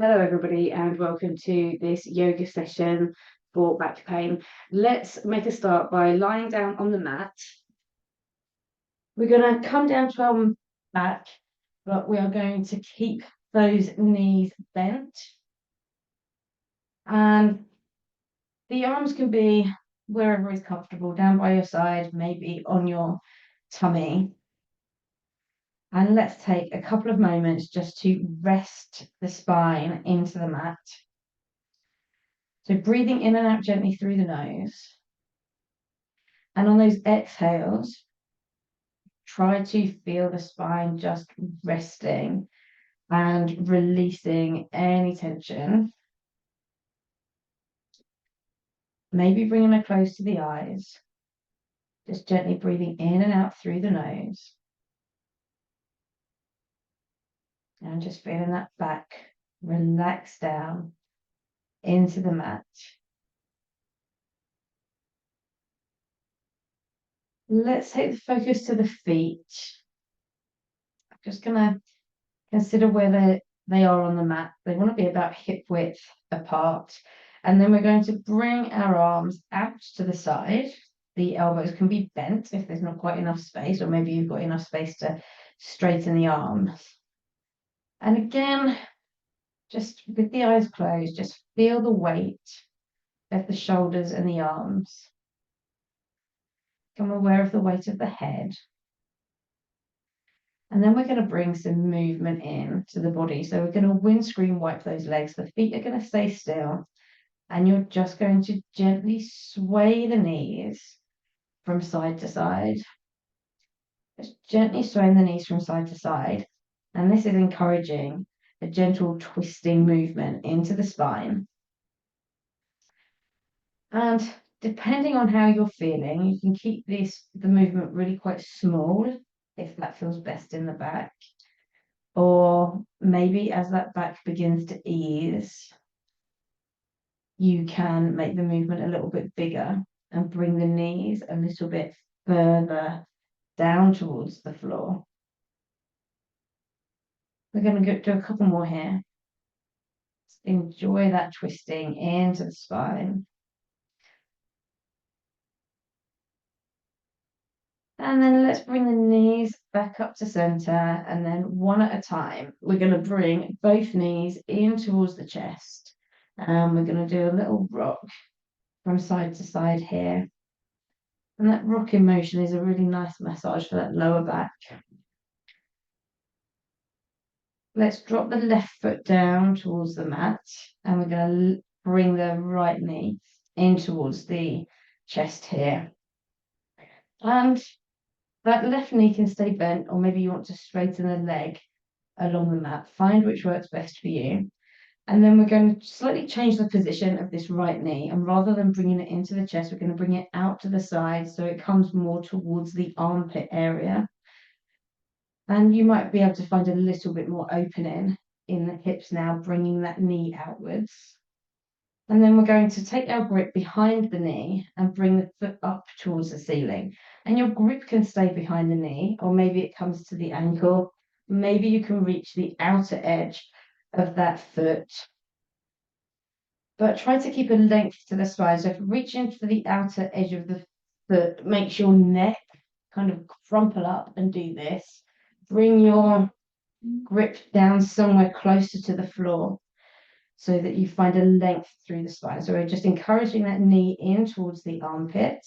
Hello, everybody, and welcome to this yoga session for back pain. Let's make a start by lying down on the mat. We're going to come down to our back, but we are going to keep those knees bent. And the arms can be wherever is comfortable, down by your side, maybe on your tummy. And let's take a couple of moments just to rest the spine into the mat. So breathing in and out gently through the nose. And on those exhales, try to feel the spine just resting and releasing any tension. Maybe bringing it close to the eyes. Just gently breathing in and out through the nose. And just feeling that back relax down into the mat. Let's take the focus to the feet. I'm just going to consider where they are on the mat. They want to be about hip width apart. And then we're going to bring our arms out to the side. The elbows can be bent if there's not quite enough space, or maybe you've got enough space to straighten the arms. And again, just with the eyes closed, just feel the weight of the shoulders and the arms. Become aware of the weight of the head. And then we're going to bring some movement in to the body. So we're going to windscreen wipe those legs. The feet are going to stay still. And you're just going to gently sway the knees from side to side. Just gently swaying the knees from side to side. And this is encouraging a gentle twisting movement into the spine. And depending on how you're feeling, you can keep the movement really quite small if that feels best in the back. Or maybe as that back begins to ease, you can make the movement a little bit bigger and bring the knees a little bit further down towards the floor. We're going to do a couple more here. Enjoy that twisting into the spine. And then let's bring the knees back up to center, and then one at a time, we're going to bring both knees in towards the chest. And we're going to do a little rock from side to side here. And that rocking motion is a really nice massage for that lower back. Let's drop the left foot down towards the mat, and we're going to bring the right knee in towards the chest here. And that left knee can stay bent, or maybe you want to straighten the leg along the mat. Find which works best for you. And then we're going to slightly change the position of this right knee. And rather than bringing it into the chest, we're going to bring it out to the side so it comes more towards the armpit area. And you might be able to find a little bit more opening in the hips now, bringing that knee outwards. And then we're going to take our grip behind the knee and bring the foot up towards the ceiling. And your grip can stay behind the knee, or maybe it comes to the ankle. Maybe you can reach the outer edge of that foot. But try to keep a length to the spine. So if reaching for the outer edge of the foot makes your neck kind of crumple up and do this, bring your grip down somewhere closer to the floor, so that you find a length through the spine. So we're just encouraging that knee in towards the armpit.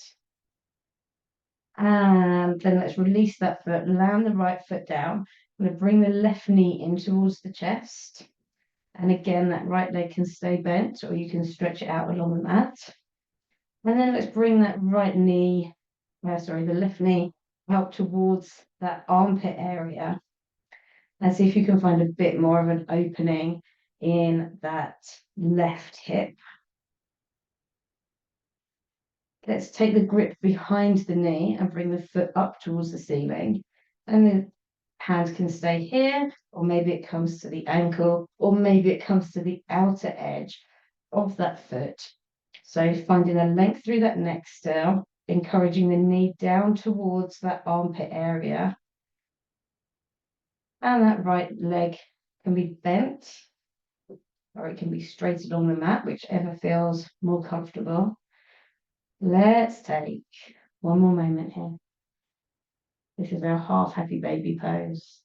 And then let's release that foot, land the right foot down. I'm going to bring the left knee in towards the chest. And again, that right leg can stay bent, or you can stretch it out along the mat. And then let's bring that the left knee out towards that armpit area. And see if you can find a bit more of an opening in that left hip. Let's take the grip behind the knee and bring the foot up towards the ceiling. And the hand can stay here, or maybe it comes to the ankle, or maybe it comes to the outer edge of that foot. So finding a length through that neck still, encouraging the knee down towards that armpit area. And that right leg can be bent. or it can be straight along the mat, whichever feels more comfortable. Let's take one more moment here. This is our half happy baby pose.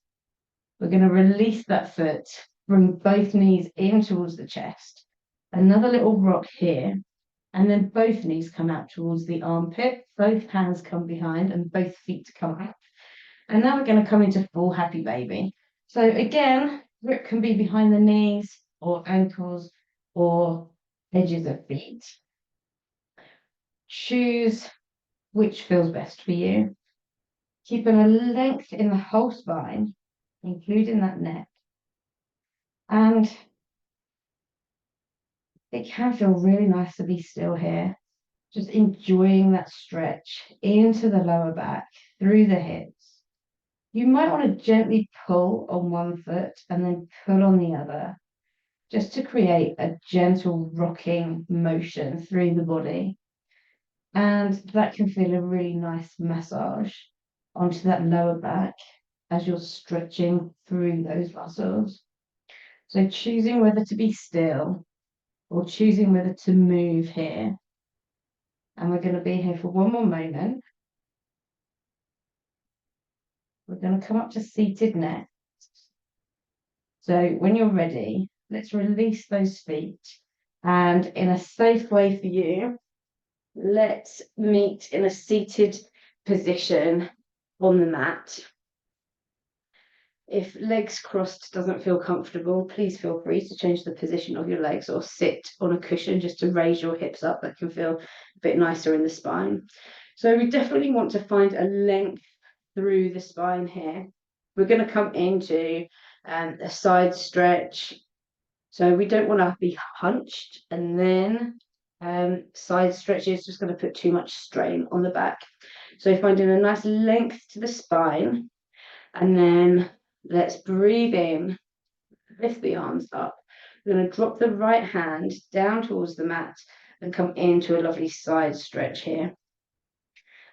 We're going to release that foot, bring both knees in towards the chest. Another little rock here, and then both knees come out towards the armpit, both hands come behind, and both feet come up. And now we're going to come into full happy baby. So again, grip can be behind the knees or ankles or edges of feet. Choose which feels best for you. Keeping a length in the whole spine, including that neck. And it can feel really nice to be still here. Just enjoying that stretch into the lower back, through the hips. You might want to gently pull on one foot and then pull on the other, just to create a gentle rocking motion through the body. And that can feel a really nice massage onto that lower back as you're stretching through those muscles. So choosing whether to be still or choosing whether to move here. And we're going to be here for one more moment. We're going to come up to seated next. So when you're ready, let's release those feet. And in a safe way for you, let's meet in a seated position on the mat. If legs crossed doesn't feel comfortable, please feel free to change the position of your legs or sit on a cushion just to raise your hips up. That can feel a bit nicer in the spine. So we definitely want to find a length through the spine here. We're going to come into a side stretch. So we don't want to be hunched and then side stretch is just going to put too much strain on the back. So finding a nice length to the spine, and then let's breathe in, lift the arms up. We're going to drop the right hand down towards the mat and come into a lovely side stretch here.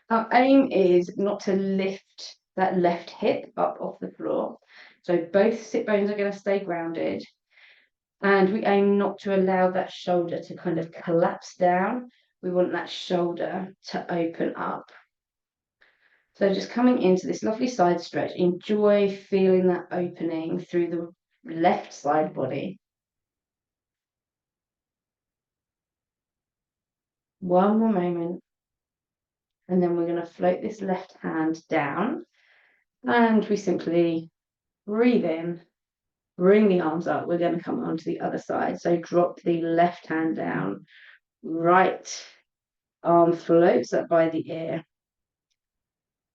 Our aim is not to lift that left hip up off the floor. So both sit bones are going to stay grounded. And we aim not to allow that shoulder to kind of collapse down. We want that shoulder to open up. So just coming into this lovely side stretch, enjoy feeling that opening through the left side body. One more moment. And then we're going to float this left hand down. And we simply breathe in, bring the arms up. We're going to come onto the other side. So drop the left hand down. Right arm floats up by the ear.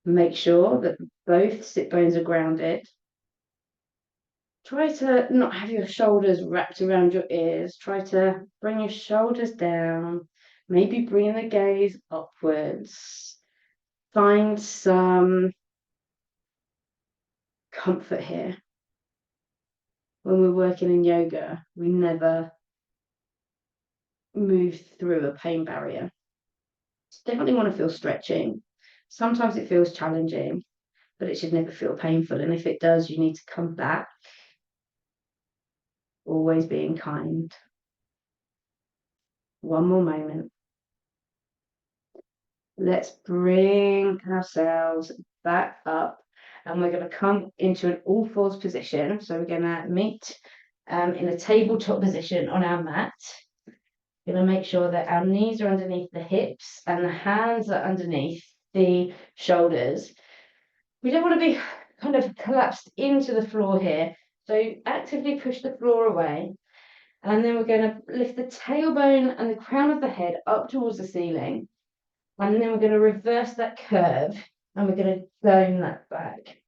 Make sure that both sit bones are grounded. Try to not have your shoulders wrapped around your ears. Try to bring your shoulders down. Maybe bring the gaze upwards. Find some comfort here. When we're working in yoga, we never move through a pain barrier. Definitely want to feel stretching. Sometimes it feels challenging, but it should never feel painful. And if it does, you need to come back. Always being kind. One more moment. Let's bring ourselves back up, and we're going to come into an all fours position. So we're going to meet in a tabletop position on our mat. We're going to make sure that our knees are underneath the hips and the hands are underneath the shoulders. We don't want to be kind of collapsed into the floor here. So actively push the floor away. And then we're going to lift the tailbone and the crown of the head up towards the ceiling. And then we're going to reverse that curve and we're going to bone that back.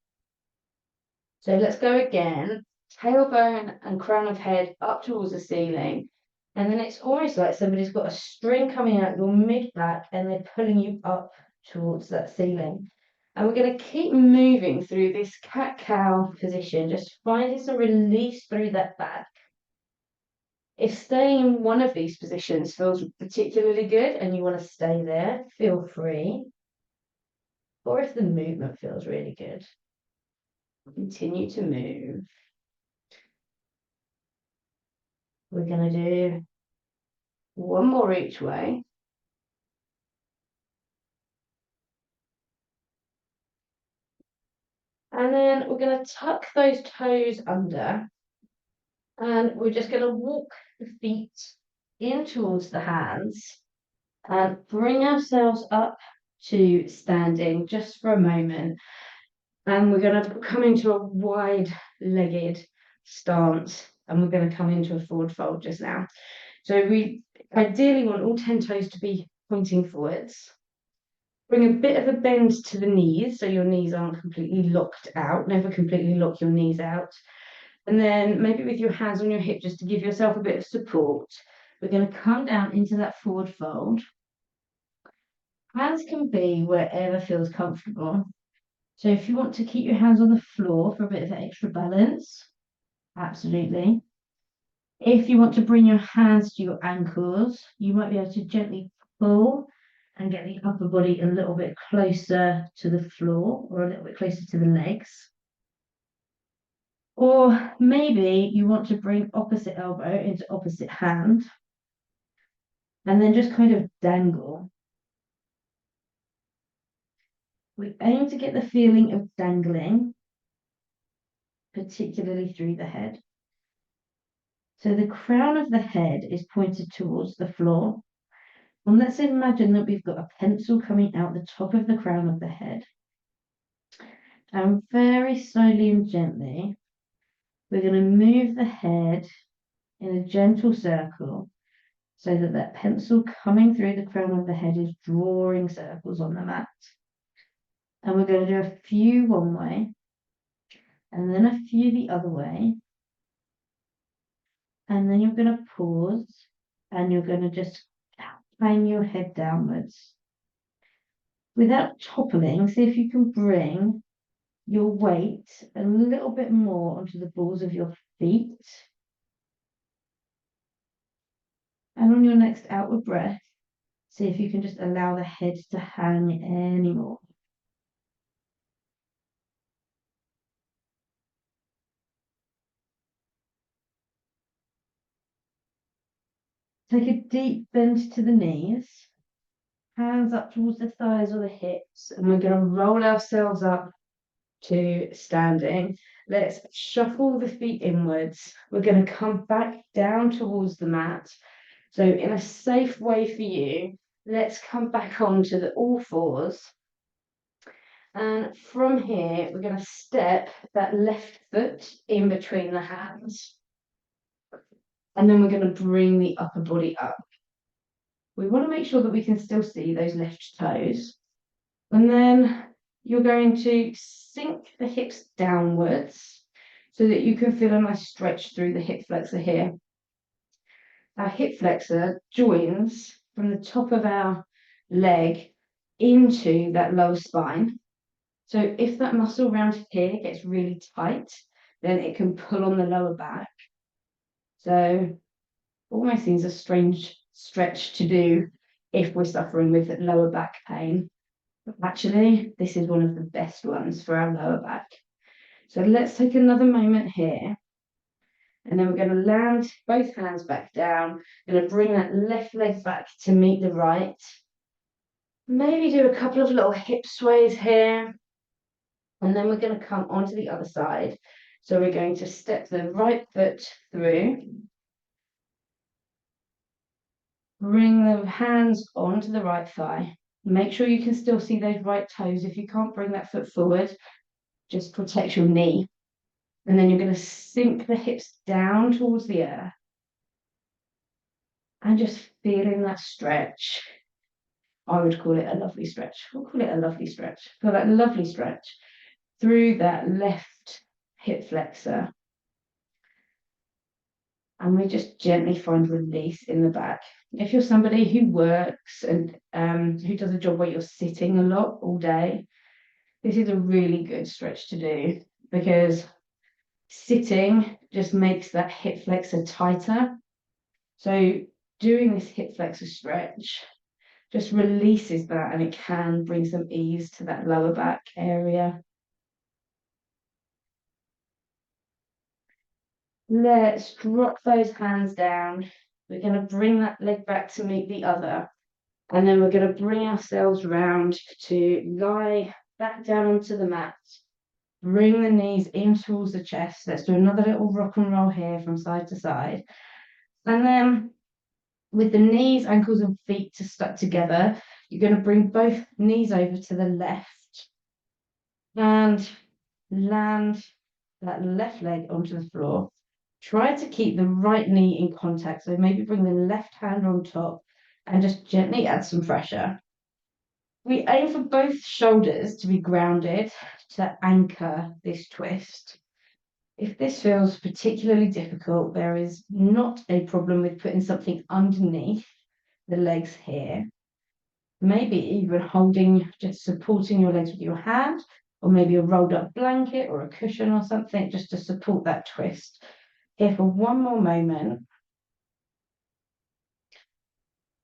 So let's go again. Tailbone and crown of head up towards the ceiling. And then it's almost like somebody's got a string coming out your mid-back and they're pulling you up towards that ceiling. And we're going to keep moving through this cat-cow position, just finding some release through that back. If staying in one of these positions feels particularly good and you want to stay there, feel free. Or if the movement feels really good, continue to move. We're going to do one more each way. And then we're going to tuck those toes under. And we're just going to walk the feet in towards the hands and bring ourselves up to standing just for a moment. And we're going to come into a wide-legged stance, and we're going to come into a forward fold just now. So we ideally want all 10 toes to be pointing forwards. Bring a bit of a bend to the knees, so your knees aren't completely locked out. Never completely lock your knees out. And then maybe with your hands on your hip, just to give yourself a bit of support, we're going to come down into that forward fold. Hands can be wherever feels comfortable. So if you want to keep your hands on the floor for a bit of extra balance, absolutely. If you want to bring your hands to your ankles, you might be able to gently pull and get the upper body a little bit closer to the floor or a little bit closer to the legs. Or maybe you want to bring opposite elbow into opposite hand and then just kind of dangle. We aim to get the feeling of dangling, particularly through the head. So the crown of the head is pointed towards the floor. And let's imagine that we've got a pencil coming out the top of the crown of the head. And very slowly and gently, we're going to move the head in a gentle circle so that that pencil coming through the crown of the head is drawing circles on the mat. And we're going to do a few one way and then a few the other way. And then you're going to pause and you're going to just hang your head downwards. Without toppling, see if you can bring your weight a little bit more onto the balls of your feet. And on your next outward breath, see if you can just allow the head to hang any more. Take a deep bend to the knees, hands up towards the thighs or the hips, and we're going to roll ourselves up to standing. Let's shuffle the feet inwards. We're going to come back down towards the mat. So in a safe way for you, let's come back onto the all fours. And from here, we're going to step that left foot in between the hands. And then we're going to bring the upper body up. We want to make sure that we can still see those left toes. And then you're going to sink the hips downwards so that you can feel a nice stretch through the hip flexor here. Our hip flexor joins from the top of our leg into that lower spine. So if that muscle around here gets really tight, then it can pull on the lower back. So almost seems a strange stretch to do if we're suffering with lower back pain. But actually, this is one of the best ones for our lower back. So let's take another moment here. And then we're going to land both hands back down. Going to bring that left leg back to meet the right. Maybe do a couple of little hip sways here. And then we're going to come onto the other side. So we're going to step the right foot through. Bring the hands onto the right thigh. Make sure you can still see those right toes. If you can't bring that foot forward, just protect your knee. And then you're going to sink the hips down towards the earth. And just feeling that stretch. I would call it a lovely stretch. We'll call it a lovely stretch. Feel that lovely stretch through that left hip flexor. And we just gently find release in the back. If you're somebody who works and who does a job where you're sitting a lot all day, this is a really good stretch to do because sitting just makes that hip flexor tighter. So doing this hip flexor stretch just releases that and it can bring some ease to that lower back area. Let's drop those hands down. We're going to bring that leg back to meet the other. And then we're going to bring ourselves round to lie back down onto the mat. Bring the knees in towards the chest. Let's do another little rock and roll here from side to side. And then with the knees, ankles, and feet to stuck together, you're going to bring both knees over to the left and land that left leg onto the floor. Try to keep the right knee in contact. So maybe bring the left hand on top and just gently add some pressure. We aim for both shoulders to be grounded to anchor this twist. If this feels particularly difficult, there is not a problem with putting something underneath the legs here. Maybe even holding, just supporting your legs with your hand, or maybe a rolled up blanket or a cushion or something, just to support that twist. Here for one more moment.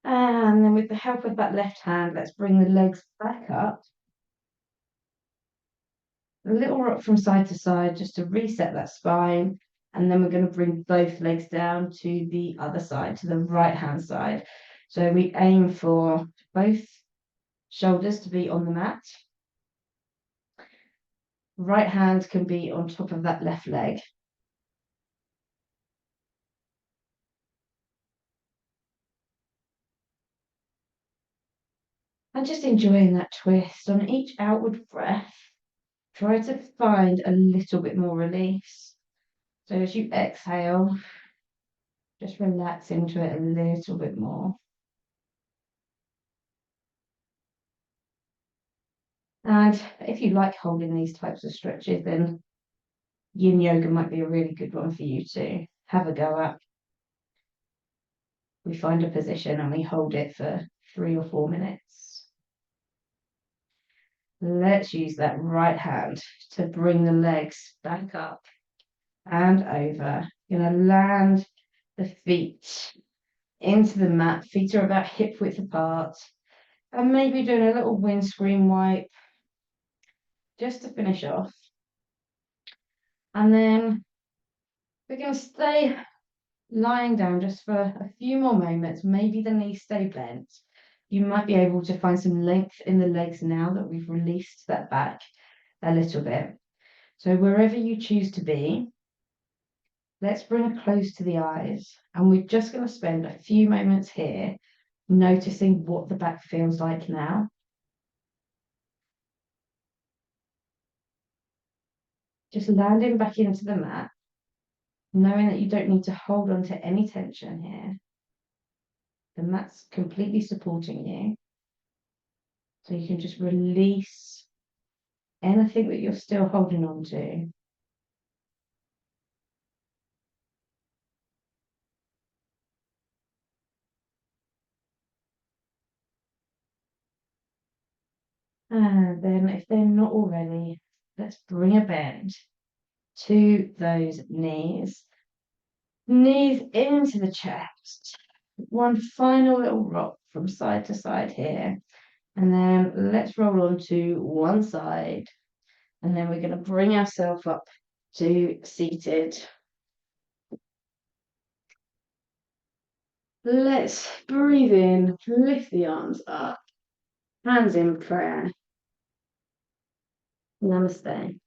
And then with the help of that left hand, let's bring the legs back up. A little rock from side to side just to reset that spine. And then we're going to bring both legs down to the other side, to the right hand side. So we aim for both shoulders to be on the mat. Right hand can be on top of that left leg. And just enjoying that twist on each outward breath. Try to find a little bit more release. So as you exhale, just relax into it a little bit more. And if you like holding these types of stretches, then yin yoga might be a really good one for you to have a go at. We find a position and we hold it for 3 or 4 minutes. Let's use that right hand to bring the legs back up and over. You're going to land the feet into the mat. Feet are about hip width apart. And maybe doing a little windscreen wipe just to finish off. And then we're going to stay lying down just for a few more moments. Maybe the knees stay bent. You might be able to find some length in the legs now that we've released that back a little bit. So wherever you choose to be, let's bring it close to the eyes. And we're just going to spend a few moments here noticing what the back feels like now. Just landing back into the mat, knowing that you don't need to hold on to any tension here. The mat's completely supporting you. So you can just release anything that you're still holding on to. And then if they're not already, let's bring a bend to those knees. Knees into the chest. One final little rock from side to side here. And then let's roll on to one side. And then we're going to bring ourselves up to seated. Let's breathe in, lift the arms up, hands in prayer. Namaste.